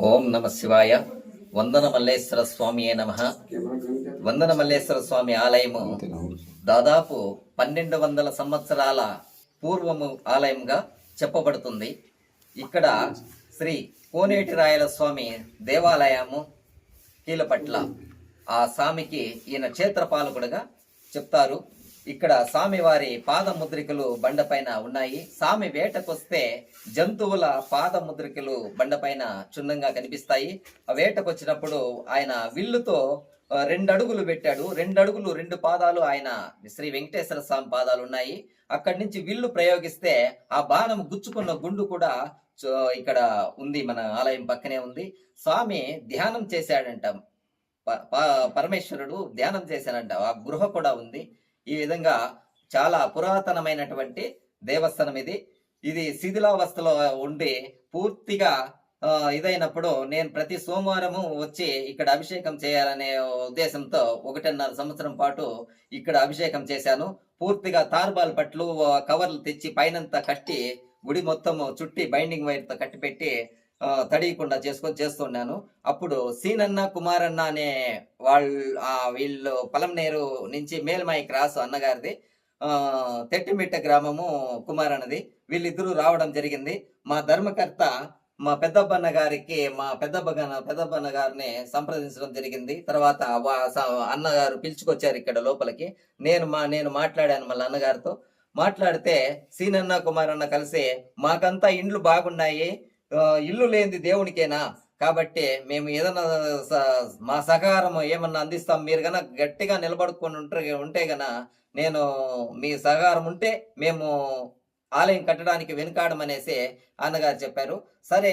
ఓం నమ శివాయ. వందన మల్లేశ్వర స్వామియే నమ. వందన మల్లేశ్వర స్వామి ఆలయము దాదాపు 1200 సంవత్సరాల పూర్వము ఆలయంగా చెప్పబడుతుంది. ఇక్కడ శ్రీ కోనేటి రాయల స్వామి దేవాలయము కీలపట్ల ఆ స్వామికి ఈయన క్షేత్రపాలకుడుగా చెప్తారు. ఇక్కడ స్వామివారి పాదముద్రికలు బండపైన ఉన్నాయి. స్వామి వేటకొస్తే జంతువుల పాదముద్రికలు బండపైన క్షుణ్ణంగా కనిపిస్తాయి. ఆ వేటకొచ్చినప్పుడు ఆయన విల్లుతో 2 అడుగులు పెట్టాడు. 2 అడుగులు 2 పాదాలు ఆయన శ్రీ వెంకటేశ్వర స్వామి పాదాలు ఉన్నాయి. అక్కడి నుంచి విల్లు ప్రయోగిస్తే ఆ బాణం గుచ్చుకున్న గుండు కూడా ఇక్కడ ఉంది, మన ఆలయం పక్కనే ఉంది. స్వామి ధ్యానం చేశాడంట, పరమేశ్వరుడు ధ్యానం చేశాడంట. ఆ గృహ కూడా ఉంది. ఈ విధంగా చాలా పురాతనమైనటువంటి దేవస్థానం ఇది శిథిలావస్థలో ఉండి పూర్తిగా ఇదైనప్పుడు నేను ప్రతి సోమవారము వచ్చి ఇక్కడ అభిషేకం చేయాలనే ఉద్దేశంతో 1.5 సంవత్సరం పాటు ఇక్కడ అభిషేకం చేశాను. పూర్తిగా తార్బాల్ పట్లు కవర్లు తెచ్చి పైనంతా కట్టి గుడి మొత్తం చుట్టి బైండింగ్ వైర్తో కట్టి పెట్టి తడియకుండా చేస్తున్నాను. అప్పుడు సీనన్న కుమారన్న అనే వీళ్ళు పలంనేరు నుంచి మేల్మాయి క్రాస్ అన్నగారిది, తెట్టిమిట్ట గ్రామము కుమారన్నది. వీళ్ళిద్దరూ రావడం జరిగింది. మా ధర్మకర్త మా పెద్దబ్బన్న గారిని సంప్రదించడం జరిగింది. తర్వాత అన్నగారు పిలుచుకొచ్చారు ఇక్కడ లోపలికి. నేను మాట్లాడాను మళ్ళీ అన్నగారితో. మాట్లాడితే సీనన్న కుమారన్న కలిసి మాకంతా ఇండ్లు బాగున్నాయి, ఇల్లు లేనిది దేవునికేనా, కాబట్టి మేము ఏదన్నా మా సహకారం ఏమన్నా అందిస్తాం, మీరు గన గట్టిగా నిలబడుకొని ఉంటే గన నేను మీ సహకారం ఉంటే మేము ఆలయం కట్టడానికి వెనుకాడమనేసి అన్నగారు చెప్పారు. సరే,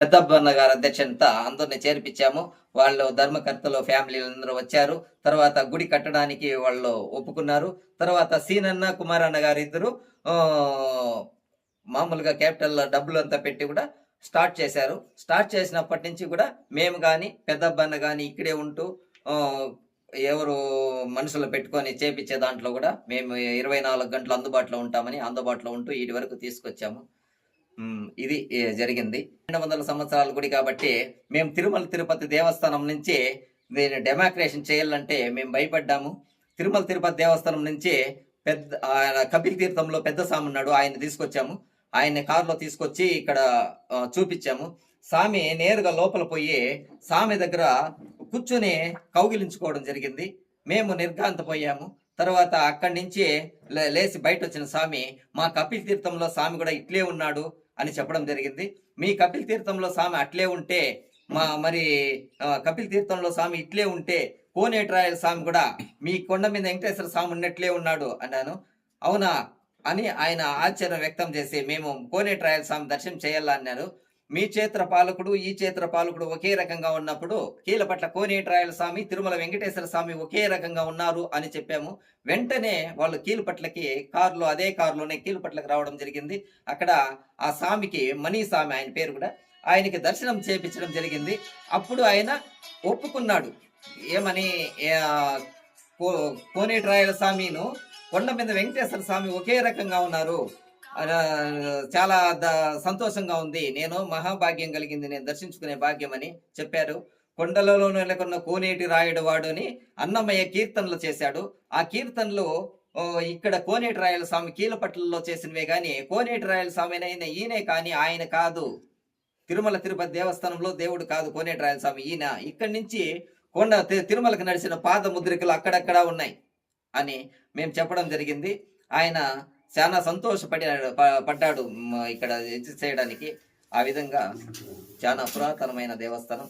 పెద్దబ్బన్న గారు అధ్యక్షత అందరిని చేర్పించాము. వాళ్ళు ధర్మకర్తలు ఫ్యామిలీ అందరూ వచ్చారు. తర్వాత గుడి కట్టడానికి వాళ్ళు ఒప్పుకున్నారు. తర్వాత సీనన్న కుమారన్న గారు ఇద్దరు మామూలుగా క్యాపిటల్ డబ్బులు అంతా పెట్టి కూడా స్టార్ట్ చేశారు. స్టార్ట్ చేసినప్పటి నుంచి కూడా మేము కానీ పెద్దబ్బన్న కానీ ఇక్కడే ఉంటూ ఎవరు మనుషులు పెట్టుకొని చేపించే దాంట్లో కూడా మేము 24 గంటలు అందుబాటులో ఉంటూ వీటి వరకు తీసుకొచ్చాము. ఇది జరిగింది. 200 సంవత్సరాల గుడి కాబట్టి మేము తిరుమల తిరుపతి దేవస్థానం నుంచి దీన్ని డెమాక్రేషన్ చేయాలంటే మేము భయపడ్డాము. తిరుమల తిరుపతి దేవస్థానం నుంచి కపిల్ తీర్థంలో పెద్ద స్వామి ఉన్నాడు, ఆయన తీసుకొచ్చాము. ఆయన్ని కారులో తీసుకొచ్చి ఇక్కడ చూపించాము. స్వామి నేరుగా లోపల పోయి స్వామి దగ్గర కూర్చుని కౌగిలించుకోవడం జరిగింది. మేము నిర్ఘాంతపోయాము. తర్వాత అక్కడి నుంచి లేచి బయట వచ్చిన స్వామి మా కపిల్ తీర్థంలో స్వామి కూడా ఇట్లే ఉన్నాడు అని చెప్పడం జరిగింది. మీ కపిల్ తీర్థంలో స్వామి అట్లే ఉంటే మరి కపిల్ తీర్థంలో స్వామి ఇట్లే ఉంటే కోనేటిరాయల స్వామి కూడా మీ కొండ మీద వెంకటేశ్వర స్వామి ఉన్నట్లే ఉన్నాడు అన్నాను. అవునా అని ఆయన ఆశ్చర్యం వ్యక్తం చేసి మేము కోనేటిరాయల స్వామి దర్శనం చేయాలన్నారు. మీ క్షేత్ర పాలకుడు ఈ క్షేత్ర పాలకుడు ఒకే రకంగా ఉన్నప్పుడు కీలపట్ల కోనేటిరాయల స్వామి తిరుమల వెంకటేశ్వర స్వామి ఒకే రకంగా ఉన్నారు అని చెప్పాము. వెంటనే వాళ్ళు కీలపట్లకి అదే కారులోనే కీలపట్లకి రావడం జరిగింది. అక్కడ ఆ స్వామికి మనీ స్వామి ఆయన పేరు కూడా, ఆయనకి దర్శనం చేపించడం జరిగింది. అప్పుడు ఆయన ఒప్పుకున్నాడు. ఏమని, కోనేటిరాయల స్వామిను కొండ మీద వెంకటేశ్వర స్వామి ఒకే రకంగా ఉన్నారు, చాలా సంతోషంగా ఉంది, నేను మహాభాగ్యం కలిగింది, నేను దర్శించుకునే భాగ్యం అని చెప్పారు. కొండలలో నెలకొన్న కోనేటి రాయుడు వాడు అని అన్నమయ్య కీర్తనలు చేశాడు. ఆ కీర్తనలు ఇక్కడ కోనేటి రాయల స్వామి కీలపట్లలో చేసినవే గాని కోనేటి రాయల స్వామి ఈయనే కానీ ఆయన కాదు. తిరుమల తిరుపతి దేవస్థానంలో దేవుడు కాదు కోనేటి రాయల స్వామి, ఈయన. ఇక్కడి నుంచి తిరుమలకు నడిచిన పాద ముద్రికలు అక్కడక్కడ ఉన్నాయి అని మేము చెప్పడం జరిగింది. ఆయన చాలా పడ్డాడు ఇక్కడ చేయడానికి. ఆ విధంగా చాలా పురాతనమైన దేవస్థానం.